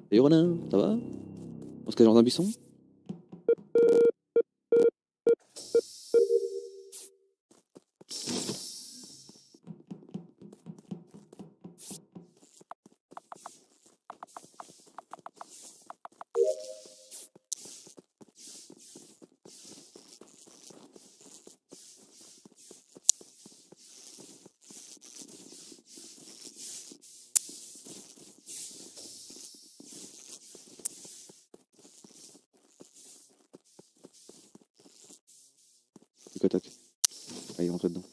Salut Ronin, ça va? On se cache dans un buisson? C'est quoi, toc? Ah, il rentre dedans.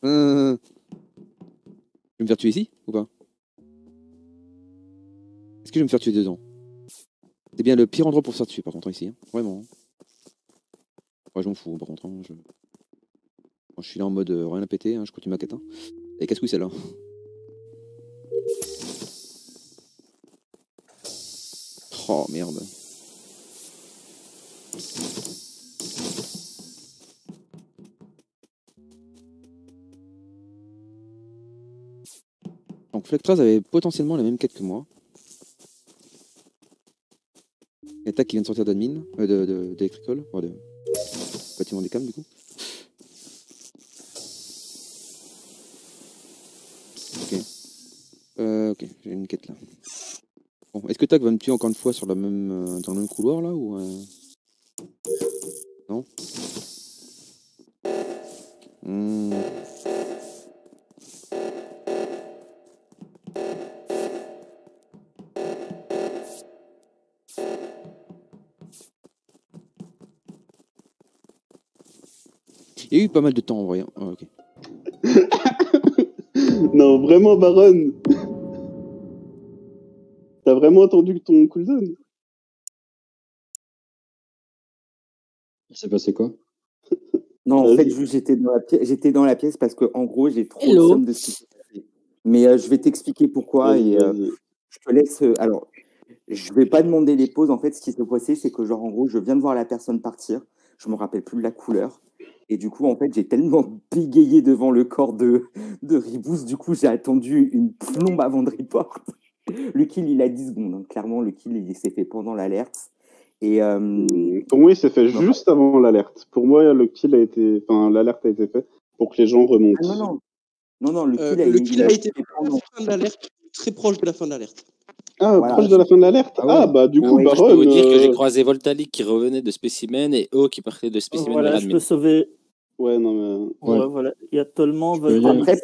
Je vais me faire tuer ici ou pas? Est-ce que je vais me faire tuer dedans? C'est bien le pire endroit pour se faire tuer par contre ici, hein. Vraiment. Ouais, je m'en fous par contre. Hein. Moi, je suis là en mode rien à péter, hein. Je continue ma quête. Hein. Et qu'est-ce que c'est là? Oh merde. Donc Flectraz avait potentiellement la même quête que moi. Et tac qui vient de sortir d'admin, d'électricole, de bâtiment des cams du coup. Ok. Ok, j'ai une quête là. Bon, est-ce que Tac va me tuer encore une fois sur la même, dans le même couloir là ou non? Il y a eu pas mal de temps en vrai. Hein. Oh, ok. Non, vraiment, Baron. T'as vraiment attendu ton cooldown? Il s'est passé quoi? Non, en fait, juste j'étais dans la pièce parce que en gros, j'ai trop le somme de ce qui s'est passé. Mais je vais t'expliquer pourquoi et je te laisse. Alors, je vais pas demander les pauses. En fait, ce qui s'est passé, c'est que genre en gros, je viens de voir la personne partir. Je me rappelle plus de la couleur. Et du coup, en fait, j'ai tellement bégayé devant le corps de Ribous. Du coup, j'ai attendu une plombe avant de report. Le kill, il a 10 secondes. Hein. Clairement, le kill, il s'est fait pendant l'alerte. Et pour moi, il s'est fait juste avant l'alerte. Pour moi, le kill a été, enfin, l'alerte a été faite pour que les gens remontent. Ah, non, le kill a été fait à la fin de l'alerte, très proche de la fin de l'alerte. Ah, voilà, proche de la fin de l'alerte. Ah, bah du coup, Baron. Je peux vous dire que j'ai croisé Voltalic qui revenait de Spécimen et O qui partait de Spécimen. Voilà, je peux sauver. Ouais, non mais. Ouais, voilà. Il y a tellement. Après,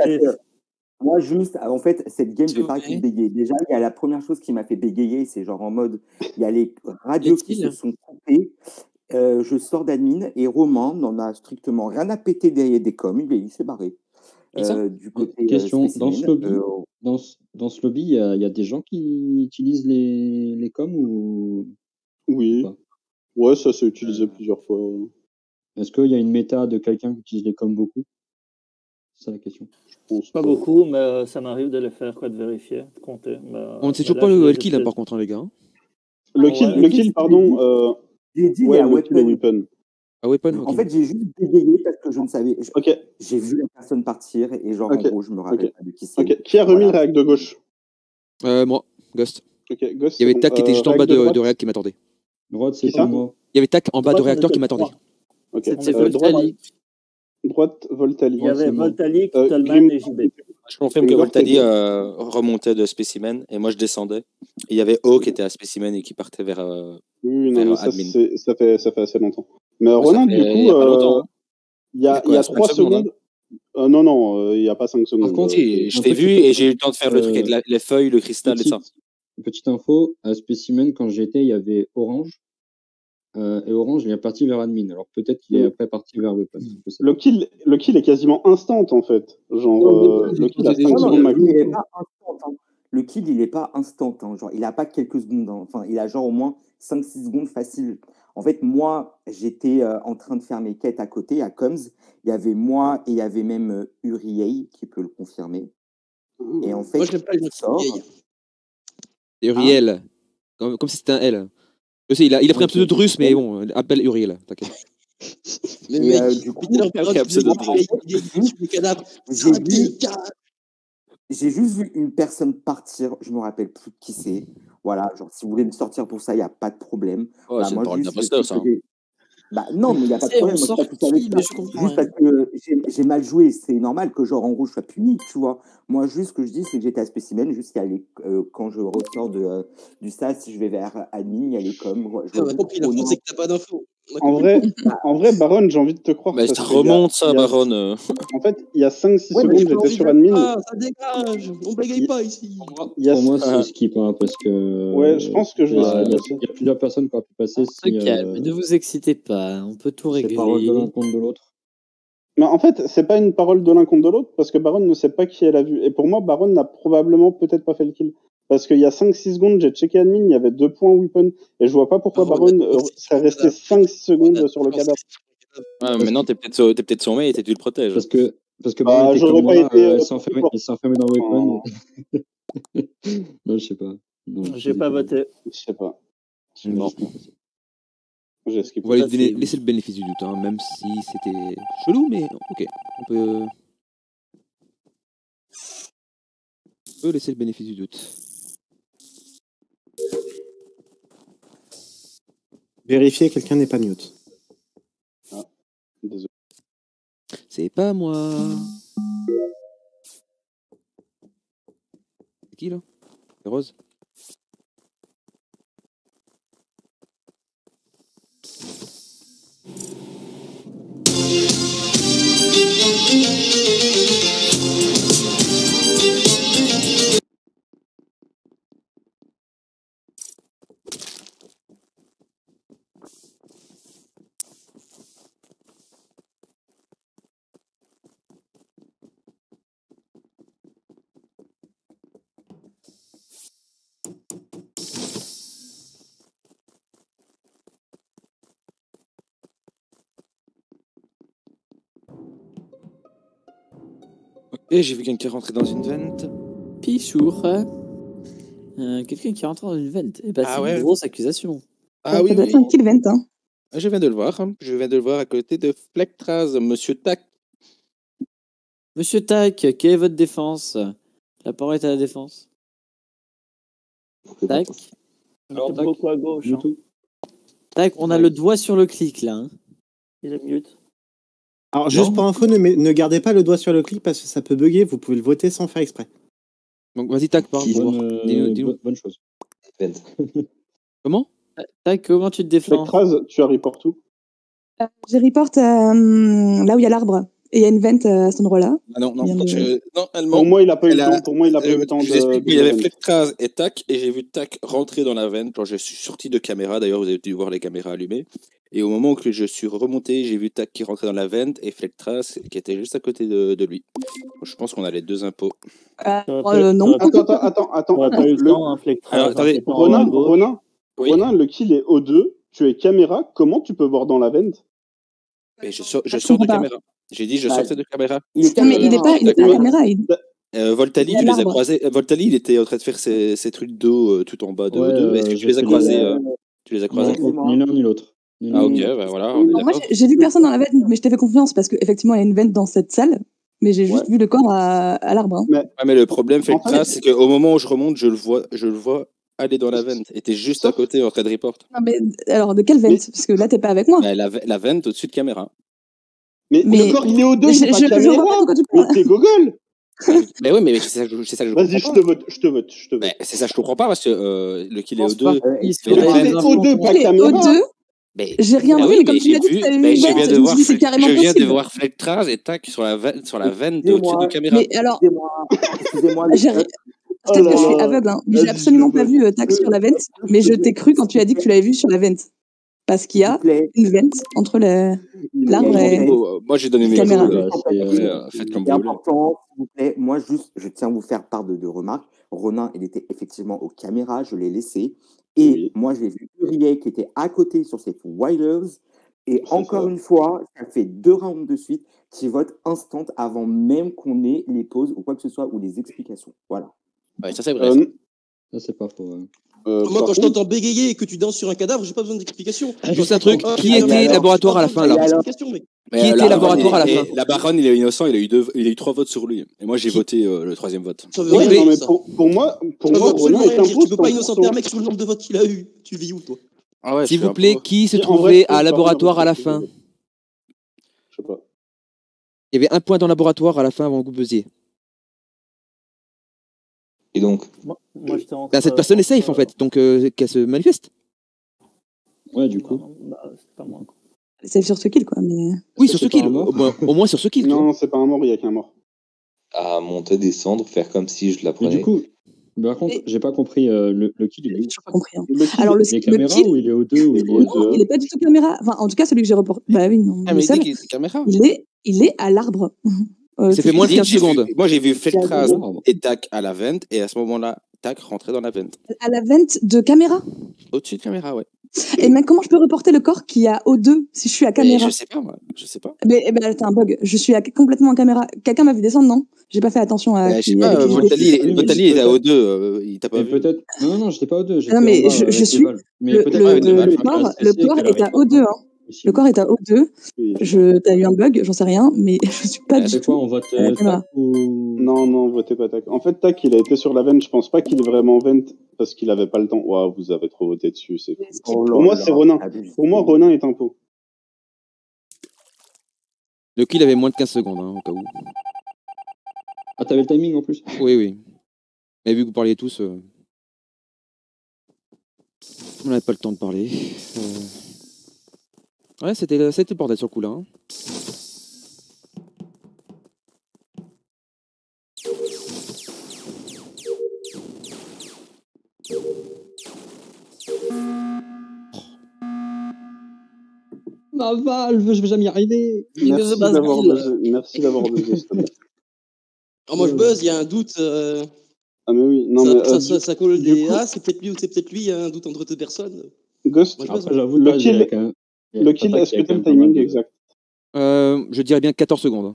moi, juste, en fait, cette game, j'ai pas arrêté de bégayer. Déjà, il y a la première chose qui m'a fait bégayer, c'est genre en mode, il y a les radios qui se sont coupées. Je sors d'admin et Romain n'en a strictement rien à péter des coms. Il s'est barré. Du côté question, dans ce lobby, il y a des gens qui utilisent les coms ou... Oui. Ouais, ça s'est utilisé plusieurs fois. Est-ce qu'il y a une méta de quelqu'un qui utilise les coms beaucoup? C'est ça la question. Je pense pas beaucoup, mais ça m'arrive de le faire, de vérifier, de compter. On ne sait toujours pas le kill, par contre, hein, les gars. Le kill, pardon. J'ai dit, ouais, il y a Weapon. Ah, Weapon, ok. En fait, j'ai juste bégayé parce que je ne savais. Ok. J'ai vu la personne partir et genre, en gros, je me rappelle pas de qui c'est. Ok. Qui a remis le réac de gauche? Moi, Ghost. Ok, Ghost. Il y avait Tac qui était juste en bas de réac qui m'attendait. Droite, c'est pas moi. Il y avait Tac en bas de réacteur qui m'attendait. Ok. C'est Voltalic. Droite, Voltalic. Il y avait Voltalic, Tolman et JB. Je confirme que Voltalic remontait de Spécimen et moi je descendais. Et il y avait O qui était à Spécimen et qui partait vers. Oui, non, mais admin. ça fait assez longtemps. Mais Ronan, du coup, il y a 3 secondes. Non, il n'y a pas 5 secondes. Par contre, je t'ai vu et j'ai eu le temps de faire le truc avec les feuilles, le cristal et ça. Petite info, à Spécimen, quand j'étais, il y avait Orange. Et Orange, il est parti vers admin. Alors peut-être qu'il est après parti vers Weapon. Le kill est quasiment instant en fait. Genre, le kill a 5 secondes max. Le kill, il n'est pas instant. Hein. Genre, il n'a pas quelques secondes. Hein. Enfin, il a genre au moins 5-6 secondes facile. En fait, moi, j'étais en train de faire mes quêtes à côté, à Coms. Il y avait moi et il y avait même Uriel qui peut le confirmer. Et en fait, moi, je n'aime pas les sors. Uriel. Comme si c'était un L. Je sais, il a pris un pseudo de russe, mais bon, appelle Uriel, t'inquiète. Mais mec, du coup, j'ai juste vu une personne partir, je me rappelle plus qui c'est. Voilà, genre, si vous voulez me sortir pour ça, il n'y a pas de problème. Oh, Bah, c'est une moi, parole juste, d'imposteur, ça. Bah, non, mais il n'y a pas de On problème. Moi, sort je suis pas tout avec qui, ça. mais je comprends Juste rien. parce que j'ai mal joué, c'est normal que, genre, en gros, je sois puni, tu vois. Moi, juste ce que je dis, c'est que j'étais à Spécimen, jusqu'à aller, quand je ressors du SAS, je vais vers admin, il y a les coms. On a compris, la France, c'est que t'as pas d'infos. En vrai, Baron, j'ai envie de te croire. Mais parce ça qu'il y a- remonte, ça, il y a- Baron. En fait, il y a 5-6 Ouais, mais secondes, j'étais sur admin. Ah, ça dégage, on bégaye pas ici. Il y a- Pour moi, c'est skip, hein, parce que. Ouais, je pense que je vais skip Il aussi. y a plusieurs personnes qui ont pu passer. On se calme, ne vous excitez pas, on peut tout C'est régler. parole de l'un contre de l'autre. Mais en fait, c'est pas une parole de l'un contre de l'autre, parce que Baron ne sait pas qui elle a vu. Et pour moi, Baron n'a probablement peut-être pas fait le kill. Parce qu'il y a 5-6 secondes, j'ai checké admin, il y avait 2 points weapon. Et je vois pas pourquoi Baron serait resté 5-6 secondes sur le cadavre. Ouais, maintenant, t'es peut-être son mate et tu le protèges. Parce que Baron était j'aurais comme pas moi, été, il s'enfermait dans Weapon. Non, je sais pas. Non, J'ai pas voté. Je sais pas. Bon. J'ai skippé. On va lui Ça, donner- c'est- laisser le bénéfice du doute, hein, même si c'était chelou, mais ok. On peut laisser le bénéfice du doute. Vérifier, quelqu'un n'est pas mute. Désolé. C'est pas moi. C'est qui là? C'est Rose? Ok, j'ai vu quelqu'un rentrer dans une vente. Pichour. Quelqu'un qui rentre dans une vente. Eh ben, Ah c'est ouais. une grosse accusation. Ah oui, Ça doit oui. être un kill vent, hein. Je viens de le voir. Hein. Je viens de le voir à côté de Flectraz, Monsieur Tac. Monsieur Tac, quelle est votre défense? La parole est à la défense. Tac. Alors, Tac. beaucoup à gauche. Du Hein. tout. Tac, on a le doigt sur le clic là. Hein. Il est mute. Alors, juste pour info, ne gardez pas le doigt sur le clic parce que ça peut bugger. Vous pouvez le voter sans faire exprès. Donc vas-y, tac, parle. pour voir. Dis-nous. Bonne chose. Comment? Tac, comment tu te défends? Flectraz, tu as report où? Je report là où il y a l'arbre. Et il y a une vente à cet endroit-là. Ah non, non, Bien de- non, elle ment. Pour moi, il a pas eu Elle le a- temps. Pour moi, il a pas eu le temps Je vous explique, il y de avait vente. Flectraz et Tac, et j'ai vu Tac rentrer dans la vente quand je suis sorti de caméra. D'ailleurs, vous avez dû voir les caméras allumées. Et au moment où je suis remonté, j'ai vu Tac qui rentrait dans la vente et Flectraz qui était juste à côté de lui. Je pense qu'on a les deux impôts. Non. Attends. On a pas eu le temps, hein, Flectraz. Alors, attendez, Ronan, le kill est O2. Tu es caméra. Comment tu peux voir dans la vente? Et je sors de comprends pas. caméra. J'ai dit, je Bah, sortais de caméra. Mais il est pas à caméra. Voltali, Il y a tu les as l'arbre. croisés. Voltali, il était en train de faire ses trucs d'eau tout en bas de Ouais, O2. Est-ce que tu j'ai les as fait croisés des- Tu les as croisés Ni l'un ni l'autre. Ah ok, bah voilà, on est Moi, d'accord. j'ai vu personne dans la vente, mais je t'ai fait confiance parce qu'effectivement, il y a une vente dans cette salle. Mais j'ai juste vu le corps à l'arbre. Hein. Ouais, mais le problème, En fait- Flectraz, c'est qu'au moment où je remonte, je le vois aller dans la vente. Et t'es juste à côté en train de report. Non, mais, alors, de quelle vente? Parce que là, t'es pas avec moi. Bah, la vente au-dessus de caméra. Mais le corps, il est O2, il est pas je vois caméra. pas de quoi tu Mais parles. t'es gogol. Mais oui, mais c'est ça que je Vas-y, je comprends te pas. vote. Mais c'est ça que je comprends pas parce que le kill est pense O2. pas. mais Le la kill est vente- O2, pas Il est caméra. O2. Mais- J'ai rien Ah vu, oui, mais comme tu j'ai l'as dit, vu- tu avais mais une je vente. viens Je de me voir suis dit, c'est carrément je viens de possible. voir Flectraz et Tac sur la vente au-dessus de caméra. Mais alors, Excusez-moi. peut-être que je suis aveugle, hein, mais j'ai absolument pas vu Tac sur la vente, mais je t'ai cru quand tu as dit que tu l'avais vu sur la vente. Parce qu'il y a une vente entre l'arbre et... Moi, j'ai donné mes caméra. rôles. Faites comme C'est vous voulez. important, s'il vous plaît. Moi, juste, je tiens à vous faire part de deux remarques. Ronan, il était effectivement aux caméras, je l'ai laissé. Et moi, j'ai vu Uriel qui était à côté sur ses Wilders. Et encore une fois, ça fait 2 rounds de suite qui votent instant avant même qu'on ait les pauses ou quoi que ce soit ou les explications. Voilà. Ouais, ça c'est vrai. Ça, c'est pas faux. Moi, quand je t'entends bégayer et que tu danses sur un cadavre, j'ai pas besoin d'explication. Juste un truc, qui était laboratoire à la fin là? Qui était laboratoire à la fin? La baronne, il est innocent, il a eu 3 votes sur lui. Et moi, j'ai voté le 3e vote. Non, mais pour moi, Ronan est Tu peux pas innocenter un mec sur le nombre de votes qu'il a eu. Tu vis où, toi? Ah ouais, s'il vous plaît, qui se trouvait à laboratoire à la fin? Je sais pas. Il y avait un point dans le laboratoire à la fin avant que vous buziez. Et donc Moi, j'étais rentré, cette personne est safe en fait, donc qu'elle se manifeste. Ouais, du coup. C'est pas moi. Safe sur ce kill, quoi. Mais... Oui, sur ce kill. Au moins sur ce kill. Non, c'est pas un mort, il y a qu'un mort. À monter, descendre, faire comme si je la Mais prenais. du coup, par contre, j'ai pas compris le kill. Il est où? J'ai pas compris. Hein. Alors, il est caméra ou il est au 2 ou il est Non, il est pas du tout caméra. Enfin, en tout cas, celui que j'ai reporté. Bah oui, non. Ah, mais il dit qu'il était caméra. Il est à l'arbre. Ça fait moins de 15 secondes. Moi, j'ai vu Feltraz et Tac à la vente, et à ce moment-là, Tac rentrait dans la vente. À la vente de caméra. Au-dessus de caméra, ouais. Et même comment je peux reporter le corps qui a O2 si je suis à caméra? Je sais pas, moi. Je sais pas. Mais t'as un bug. Je suis complètement en caméra. Quelqu'un m'a vu descendre, non? J'ai pas fait attention à. Je sais pas, Voltali est à O2. Il t'a pas vu. Peut-être. Non, j'étais pas O2. Non, mais je suis. Le corps est à O2. Hein. Le corps est à O2. T'as eu un bug, j'en sais rien, mais je suis pas du tout. Quoi, on vote Tac ou... Non, votez pas Tac. En fait, Tac, il a été sur la vente. Je pense pas qu'il est vraiment vente parce qu'il avait pas le temps. Waouh, vous avez trop voté dessus. C'est fou. Pour moi, c'est Ronan. Pour moi, Ronan est un pot. Le kill avait moins de 15 secondes, hein, au cas où. Ah, t'avais le timing en plus? Oui. Mais vu que vous parliez tous, on n'avait pas le temps de parler. Ouais, c'était le bordel sur le coup là. Hein. Ma valve, je vais jamais y arriver. Merci d'avoir buzzé, s'il te plaît. Moi, je buzz, il y a un doute. Ah, mais oui. Non, ça colle des. Ah, c'est peut-être lui ou c'est peut-être lui, il y a un doute entre deux personnes. Ghost, le kill, est-ce que t'as le timing exact? Je dirais bien 14 secondes.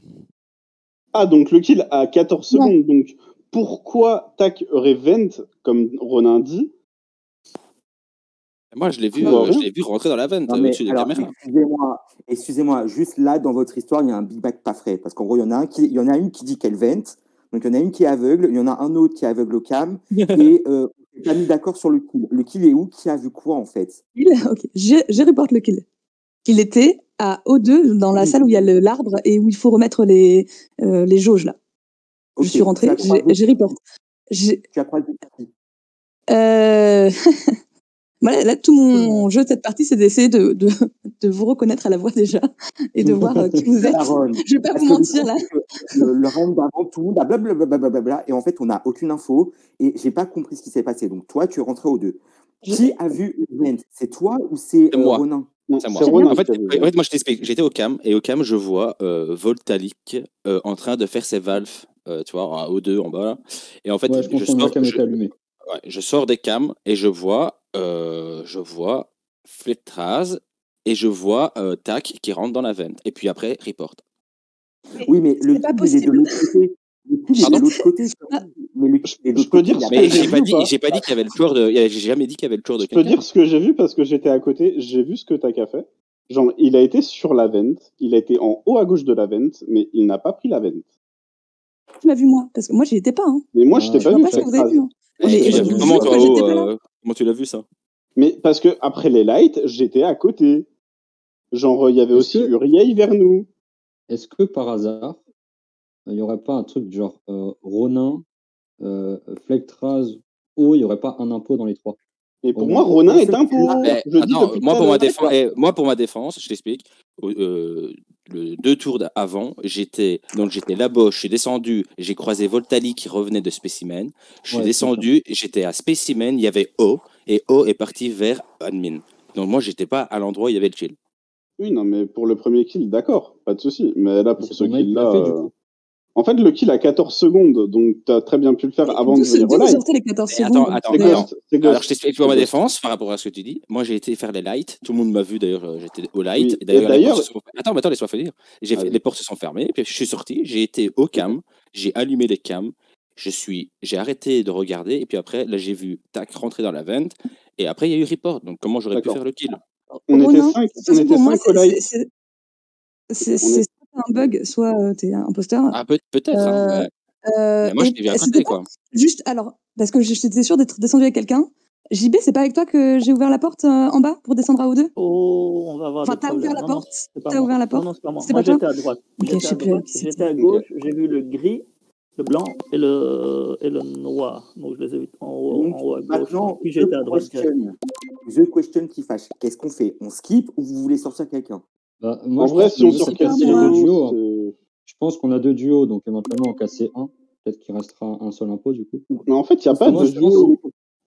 Ah, donc le kill à 14 secondes. Donc pourquoi Tac aurait vent, comme Ronan dit? Moi, je l'ai vu rentrer dans la vente au-dessus des caméras. Excusez-moi, juste là, dans votre histoire, il y a un Big Bang pas frais. Parce qu'en gros, il y en a une qui dit qu'elle vent, donc il y en a une qui est aveugle, il y en a un autre qui est aveugle au cam, et on n'est pas mis d'accord sur le kill. Le kill est où? Qui a vu quoi, en fait? Ok, j'ai reporté le kill. Il était à O2, dans la salle où il y a l'arbre et où il faut remettre les jauges, là. Okay. Je suis rentrée, j'ai reporté. Tu as croisé qui? Voilà, là, tout mon jeu de cette partie, c'est d'essayer de vous reconnaître à la voix déjà et de voir qui vous êtes. Je vais pas vous mentir là. Le round d'avant, tout le monde a blablabla et en fait, on n'a aucune info et j'ai pas compris ce qui s'est passé. Donc toi, tu es rentré aux 2. Qui a vu l'event? C'est toi ou c'est Ronan? C'est moi. En fait, moi, je t'explique. J'étais au cam et au cam, je vois Voltalic en train de faire ses valves, tu vois, à O2 en bas. Et en fait, je sors des cams et je vois Feltraz et je vois Tac qui rentre dans la veine. Et puis après, report. Oui, mais le kill est de l'autre côté. Le kill est de l'autre côté. Je peux dire ce que j'ai vu. J'ai pas dit qu'il y avait le tour de. J'ai jamais dit qu'il y avait le tour de quelqu'un. Je peux dire ce que j'ai vu parce que j'étais à côté. J'ai vu ce que Tac a fait. Genre, il a été sur la vente. Il a été en haut à gauche de la vente, mais il n'a pas pris la vente. Tu m'as vu moi, parce que moi, j'y étais pas. Hein. Mais moi, je t'ai pas vu. Pas ce que vous avez vu. Comment tu l'as vu ça? Mais parce que après les lights, j'étais à côté. Genre, il y avait aussi Uriel vers nous. Est-ce que par hasard, il n'y aurait pas un truc genre Ronin, Feltraz, il n'y aurait pas un impôt dans les trois? Et pour moi, Ronin est impôt. Moi, pour ma défense, je t'explique. Le 2 tours avant, j'étais là-bas, je suis descendu, j'ai croisé Voltali qui revenait de Specimen. Je suis descendu, j'étais à Specimen, il y avait O, et O est parti vers Admin. Donc moi, j'étais pas à l'endroit où il y avait le kill. Oui, non, mais pour le premier kill, d'accord, pas de souci. Mais là, pour ce kill-là... En fait, le kill a 14 secondes, donc tu as très bien pu le faire avant de venir au light. Les 14 secondes. Attends. Alors, je t'explique pour ma défense, par rapport à ce que tu dis. Moi, j'ai été faire les lights. Tout le monde m'a vu, d'ailleurs, j'étais au light. Oui. D'ailleurs, attends, laisse-moi finir. Les portes se sont fermées, puis je suis sorti, j'ai été au cam, j'ai allumé les cams, j'ai arrêté de regarder, et puis après, là, j'ai vu Tac rentrer dans la vente, et après, il y a eu report. Donc, comment j'aurais pu faire le kill? On était 5 au light. c'est soit t'as un bug, soit t'es un imposteur. Ah, peut-être. Hein, mais moi, je t'ai vu à côté, quoi. Juste, alors, parce que j'étais sûre d'être descendu avec quelqu'un. JB, c'est pas avec toi que j'ai ouvert la porte en bas pour descendre à O2? Oh, on va avoir Enfin, des t'as problèmes. ouvert la Non, porte. non, T'as ouvert la porte. Non, c'est pas moi. C'est Moi, pas toi? j'étais à droite. Ok, je sais plus. J'étais à gauche, j'ai vu le gris, le blanc et le noir. Donc, je les ai vus en haut à gauche. Maintenant, Puis j'étais à droite. The question qui fâche. Qu'est-ce qu'on fait? On skip ou vous voulez sortir quelqu'un? Bah, moi, En vrai, si on sort quelqu'un, je pense qu'on a 2 duos, donc éventuellement en casser un. Peut-être qu'il restera un seul impôt du coup. Mais en fait, il n'y a pas de duo.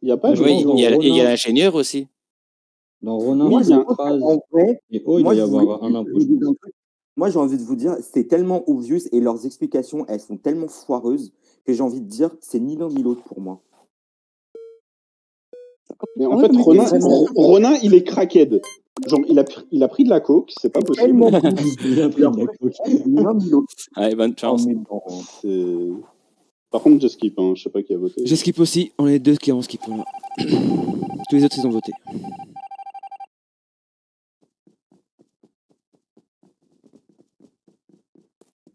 Il n'y a pas de Oui, il y a l'ingénieur aussi. Dans Ronin, moi, en vrai, et il doit y avoir un impôt. Moi, j'ai envie de vous dire, c'est tellement obvious et leurs explications, elles sont tellement foireuses que j'ai envie de dire, c'est ni l'un ni l'autre pour moi. Mais en fait, Ronin, il est crackhead. Genre, il a pris de la coke, c'est pas possible. Il a pris de la coke. Allez, bonne chance. Par contre, je skip, hein. Je sais pas qui a voté. Je skip aussi, on est deux qui ont skip. Voilà. Tous les autres, ils ont voté.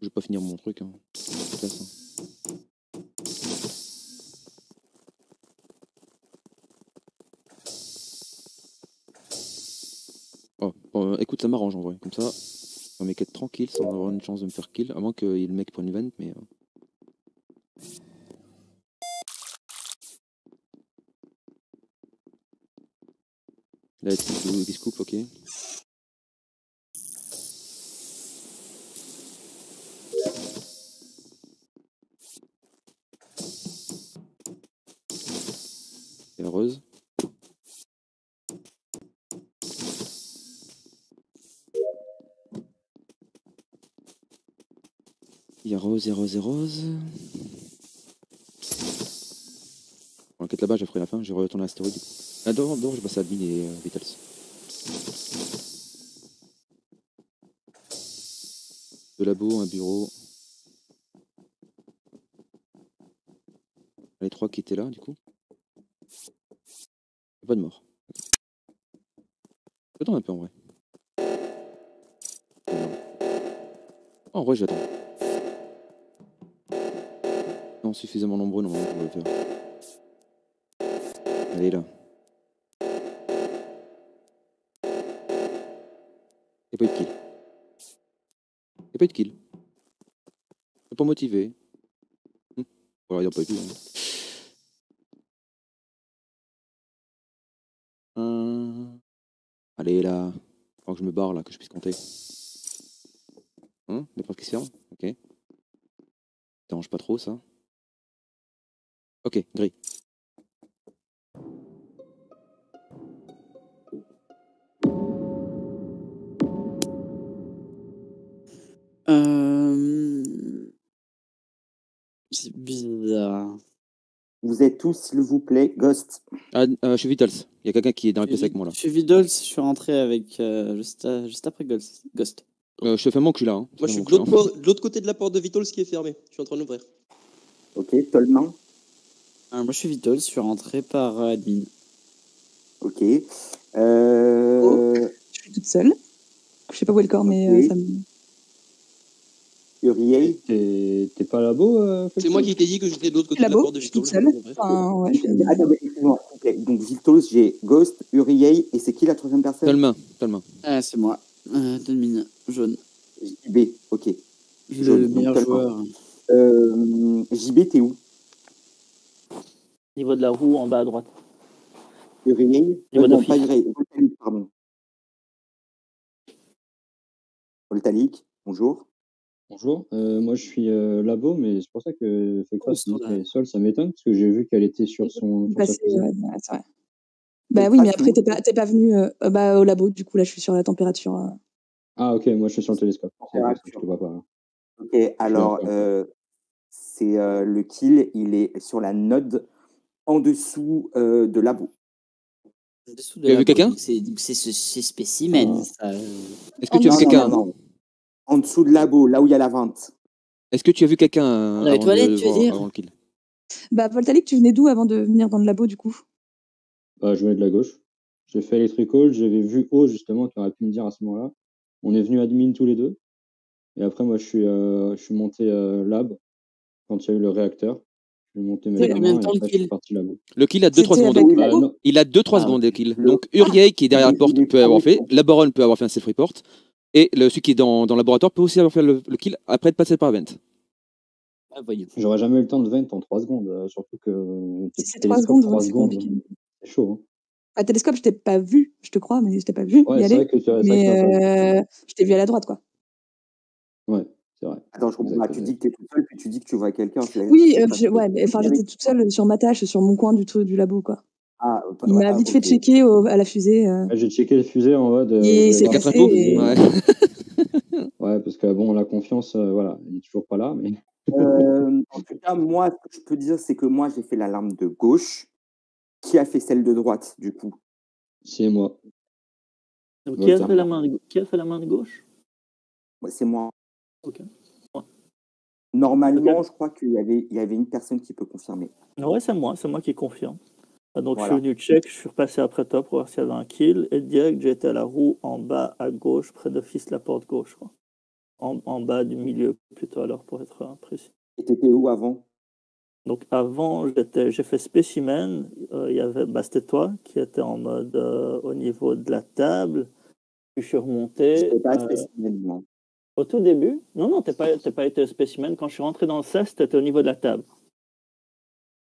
Je vais pas finir mon truc. Hein. Écoute, ça m'arrange en vrai. Comme ça, on va être tranquille sans avoir une chance de me faire kill. À moins qu'il y ait le mec pour une event, mais. Là, il se coupe, ok. Et la rose. Il y a rose, rose. On enquête là-bas, j'ai ferai la fin, j'ai retourné à l'astéroïde. Ah, dehors, je passe à admin et Vitals. De labo, un bureau. Les 3 qui étaient là, du coup. Pas de mort. J'attends un peu en vrai. Oh, en vrai, j'attends. Non, suffisamment nombreux, normalement, pour le faire. Allez, là. Y'a pas eu de kill. Y'a pas eu de kill. Y'a pas motivé. Voilà, y'a pas eu de kill. Allez, là. Faut que je me barre, là, que je puisse compter. Hein? Les portes qui se ferment? Ok. Ça dérange pas trop, ça. Ok, gris. C'est bizarre. Vous êtes tous, s'il vous plaît, Ghost. Je suis Vitals. Il y a quelqu'un qui est dans la pièce avec moi là. Je suis Vitals, je suis rentré avec juste après Ghost. Je te fais mon cul là. Hein. Moi je suis de l'autre côté de la porte de Vitals qui est fermée. Je suis en train d'ouvrir. Ok, Tolman. Moi je suis Vitals, je suis rentré par admin. Ok. Je suis toute seule. Je sais pas où est le corps, mais ça me. Uriel, t'es pas labo C'est moi qui t'ai dit que j'étais de l'autre côté de la porte de Vitals. Donc Vitals, j'ai Ghost, Uriel, et c'est qui la troisième personne? Tolman. Ah, c'est moi. Tolmin, jaune. JB, ok. Le meilleur joueur. JB, t'es où? Niveau de la roue, en bas à droite. Uriel? Non, pas Uriel. Voltalique, pardon. Voltalique, bonjour. Bonjour, moi je suis labo, mais c'est pour ça que Sol, ça m'étonne, parce que j'ai vu qu'elle était sur son. C'est vrai. Bah oui, mais après, t'es pas venu au labo, du coup, là, je suis sur la température. Ah, ok, moi je suis sur le télescope. Je te vois pas. Ok, alors, c'est le kill, il est sur la node en dessous de labo. En dessous Tu as vu quelqu'un? C'est ce spécimen. Est-ce que tu as vu quelqu'un? Non. En dessous de labo, là où il y a la vente. Est-ce que tu as vu quelqu'un dans les toilettes, tu veux dire? avant le kill? Bah, Voltalique, tu venais d'où avant de venir dans le labo, du coup? Bah, je venais de la gauche. J'ai fait Electrical, j'avais vu O, justement, qui aurait pu me dire à ce moment-là. On est venu admin tous les deux. Et après, moi, je suis monté lab quand il y a eu le réacteur. Je suis monté mes C'est combien de gamins et temps le après, je suis kill? parti labo. Le kill a 2-3 C'était secondes. avec Labo non. Il a 2-3 Ah, secondes le kill. Le- Donc Uriel qui est derrière la il porte est peut pas avoir fait. répondu. La Baronne peut avoir fait un self-report. Et celui qui est dans le laboratoire peut aussi avoir fait le kill après être passé par vent. Ah, voyons. J'aurais jamais eu le temps de vent en 3 secondes. Surtout que Si c'est 3 télescope, secondes, 3 c'est secondes, compliqué. c'est chaud. Hein. À télescope, je t'ai pas vu, je te crois, mais je t'ai pas vu Ouais, y c'est vrai aller. que tu m'as pas Mais je t'ai vu à la droite, quoi. Ouais, c'est vrai. Attends, je comprends pas. Tu dis que t'es tout seul, puis tu dis que tu vois quelqu'un. Oui, ouais, mais enfin, j'étais toute seule sur ma tâche, sur mon coin du labo, quoi. Ah, Il m'a vite fait ok. checker à la fusée. J'ai checké les fusées en mode. Et vous c'est voulez voir cassé. ce que Et... Ouais. Ouais, parce que bon, la confiance, voilà, il est toujours pas là, mais. En tout cas, moi, ce que je peux dire, c'est que moi, j'ai fait l'alarme de gauche. Qui a fait celle de droite, du coup? C'est moi. Donc, qui a fait la main de gauche? Ouais, c'est moi. Ok. Ouais. Normalement, je crois qu'il y avait une personne qui peut confirmer. Ouais, c'est moi qui confirme. Donc, Voilà. je suis venu check, je suis repassé après toi pour voir s'il y avait un kill. Et direct, j'ai été à la roue en bas à gauche, près de Fils la porte gauche, quoi. En bas du milieu, plutôt, alors, pour être précis. Et t'étais où avant? Donc, avant, j'ai fait spécimen. Il y avait, c'était toi qui était en mode au niveau de la table. Puis je suis remonté. J'étais pas spécimen, moi. Au tout début? Non, t'es pas été spécimen. Quand je suis rentré dans le SAS, t'étais au niveau de la table.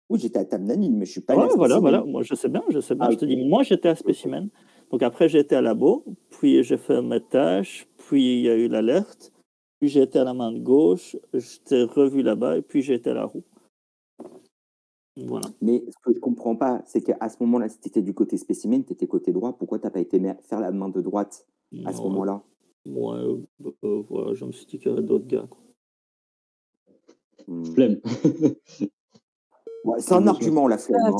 Oui, j'étais à table nanine, mais je suis pas Ouais, allé à voilà. spécimen. Moi, je sais bien. Ah, Je te dis, moi, j'étais à spécimen. Donc après, j'ai été à labo. Puis j'ai fait mes tâches. Puis il y a eu l'alerte. Puis j'ai été à la main de gauche. Je t'ai revu là-bas. Et puis j'ai été à la roue. Voilà. Mais ce que je comprends pas, c'est qu'à ce moment-là, si tu étais du côté spécimen, tu étais côté droit, pourquoi tu n'as pas été faire la main de droite à ce moment-là? Moi, voilà, je me suis dit qu'il y avait d'autres gars. Flemme. Ouais, c'est un argument, la flemme.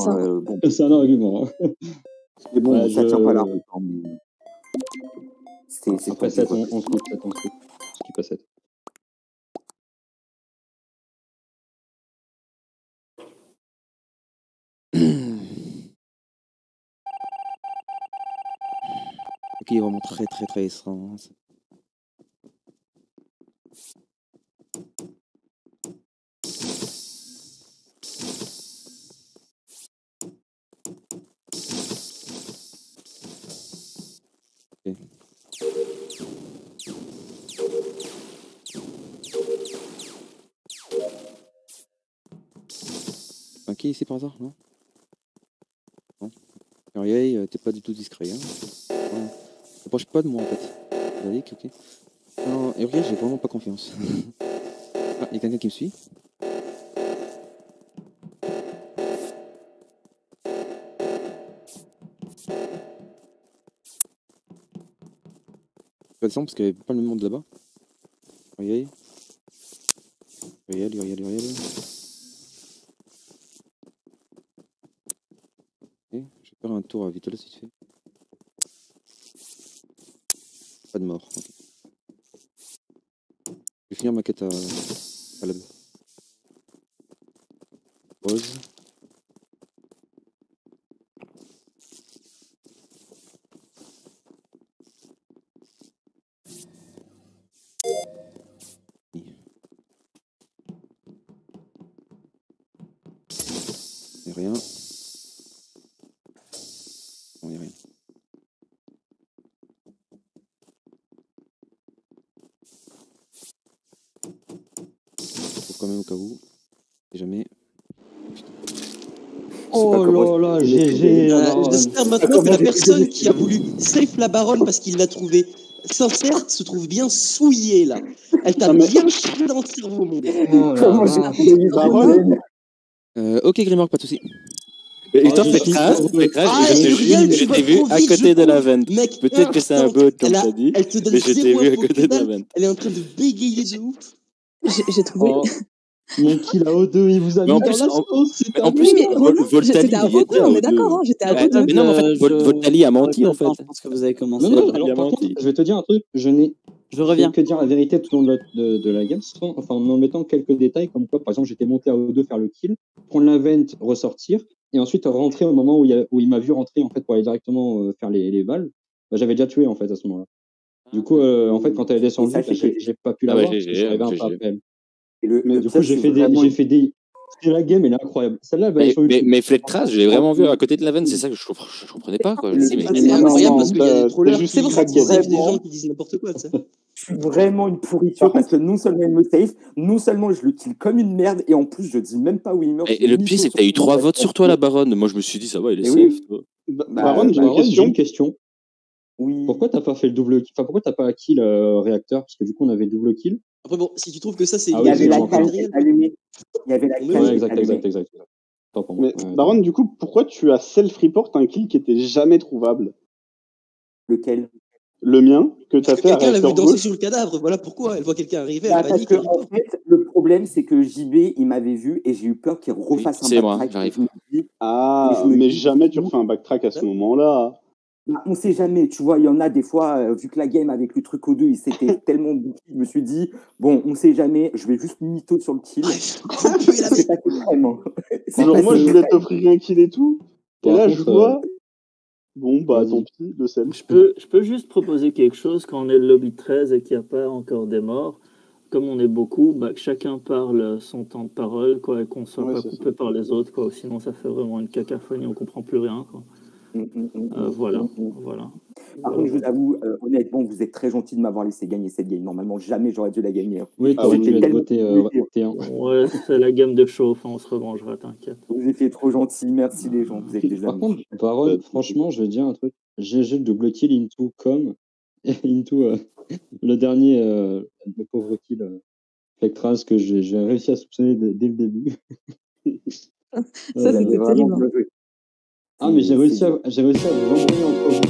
Bon. C'est un argument. Hein. Mais bon, ça tient pas la route. Hein, mais... C'est après 7, on skip 7, on skip. Skip à 7. Ok, il est vraiment très très très restreint. Ok. Ok, ici par hasard, non? Non. Uriel, t'es pas du tout discret. Hein. Ouais. T'approches pas de moi en fait. Vérique, ok. Non, Uriel, j'ai vraiment pas confiance. Ah, il y a quelqu'un qui me suit. Je vais descendre parce qu'il n'y avait pas le même monde là-bas. Uriel. Uriel. Ok, je vais faire un tour à Vitola si tu fais. Pas de mort. Okay. Je vais finir ma quête à lab. Pause. Il n'y a rien. Non, il n'y a rien. Faut quand même au cas où. Et jamais. Oh là là, GG. J'espère maintenant que la personne qui a voulu safe la baronne parce qu'il l'a trouvée sincère se trouve bien souillée là. Elle t'a bien chié dans le cerveau, mon gars. Comment j'ai trouvé une baronne? Ok, Grimork, pas de soucis. Et toi, je t'ai vu à côté de la vente. Peut-être que c'est un bot, comme tu as dit, mais je t'ai vu à côté de la vente. Elle est en train de bégayer de ouf. J'ai trouvé. Mon kill à O2, il vous a mis dans la sauce. En plus, Voltali, c'était un O2, on est d'accord, j'étais à O2. Mais non, mais en fait, Voltali a menti, en fait. Je pense que vous avez commencé. Non, alors par contre, je vais te dire un truc, je n'ai reviens. que dire la vérité tout au long de la game, enfin en mettant quelques détails, comme quoi, par exemple, j'étais monté à O2 faire le kill, prendre la vente, ressortir, et ensuite rentrer au moment où il m'a vu rentrer, en fait, pour aller directement faire les balles. Bah, j'avais déjà tué, en fait, à ce moment-là. Du coup, en fait, quand elle est descendue, Et ça, j'ai pas pu Ah l'avoir. ouais, parce que j'arrivais un peu GG. après elle. Mais Du coup, j'ai fait des. La game, elle est incroyable. Celle-là, elle va aller sur YouTube. Mais Flectras, je l'ai vraiment vu à côté de la veine, c'est ça que je comprenais pas. Quoi. Je me dis, mais... C'est incroyable parce qu'il y a des trollers juste qui safe des gens qui disent n'importe quoi. Tu sais. Je suis vraiment une pourriture parce que non seulement il me safe, non seulement je le kill comme une merde, et en plus je dis même pas où il meurt. Et le pire, c'est que t'as eu 3 votes sur toi, la baronne. Moi, je me suis dit, ça va, il est oui. safe. Baronne, j'ai une question. Oui. Pourquoi t'as pas fait le double kill? Enfin, pourquoi t'as pas kill réacteur? Parce que du coup, on avait double kill. Après, bon, si tu trouves que ça, c'est. Ah Il y avait la cam cam allumée. Il y avait la cam exact. Mais Baronne, du coup, pourquoi tu as self-report un kill qui était jamais trouvable? Lequel? Le mien, que tu as fait à quelqu'un l'a vu réacteur danser gauche. sur le cadavre, voilà pourquoi. Elle voit quelqu'un arriver, Bah, elle panique. parce que, en fait, le problème, c'est que JB, il m'avait vu et j'ai eu peur qu'il refasse un backtrack. J'arrive. Mais jamais tu refais un backtrack à ce moment-là. Bah, on sait jamais, tu vois, il y en a des fois, vu que la game avec le truc au 2, il s'était tellement bouclé, je me suis dit, bon, on sait jamais, je vais juste mytho sur le kill. C'est pas extrêmement. Genre, moi, je voulais t'offrir un kill et tout. Et là, je vois. Bon, bah, tant pis, le sel. Je peux juste proposer quelque chose quand on est le lobby 13 et qu'il n'y a pas encore des morts. Comme on est beaucoup, bah, que chacun parle son temps de parole, quoi, et qu'on ne soit pas coupé par les autres, quoi. Sinon, ça fait vraiment une cacophonie, on ne comprend plus rien, quoi. Voilà. Par contre, je vous avoue, honnêtement, vous êtes très gentil de m'avoir laissé gagner cette game. Normalement, jamais j'aurais dû la gagner. Oui, t'aurais dû être voté T1. Ouais, c'est la game de chauffe, on se revengera, t'inquiète. Vous étiez trop gentils, merci les gens, vous êtes des amis. Par contre, Baron, franchement, je vais dire un truc. GG le double kill into com, into le dernier, le pauvre kill Flectras que j'ai réussi à soupçonner dès le début. Ça, c'était terrible. Ah, mais j'ai réussi à vous embrouiller entre vous.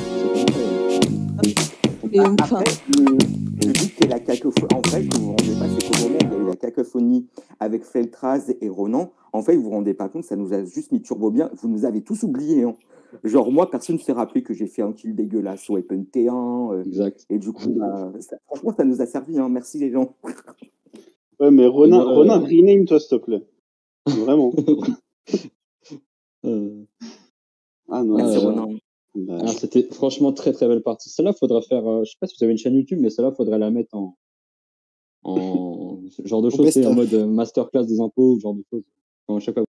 Et après, le but c'est la cacophonie. En fait, vous vous rendez pas, c'est qu'au moment où il y a eu la cacophonie avec Feltraz et Ronan, en fait, vous vous rendez pas compte, ça nous a juste mis turbo bien. Vous nous avez tous oubliés. Hein. Genre, moi, personne ne s'est rappelé que j'ai fait un kill dégueulasse au Open T1. Exact. Et du coup, franchement, ça nous a servi. Hein. Merci les gens. Ouais, mais Ronan, rename-toi, s'il te plaît. Vraiment. Ah non, merci Ronan. Ah, c'était franchement très très belle partie. Celle-là, faudra faire. Je sais pas si vous avez une chaîne YouTube, mais celle-là, faudrait la mettre en genre de choses, en mode masterclass des impôts, genre de choses. Quand chaque fois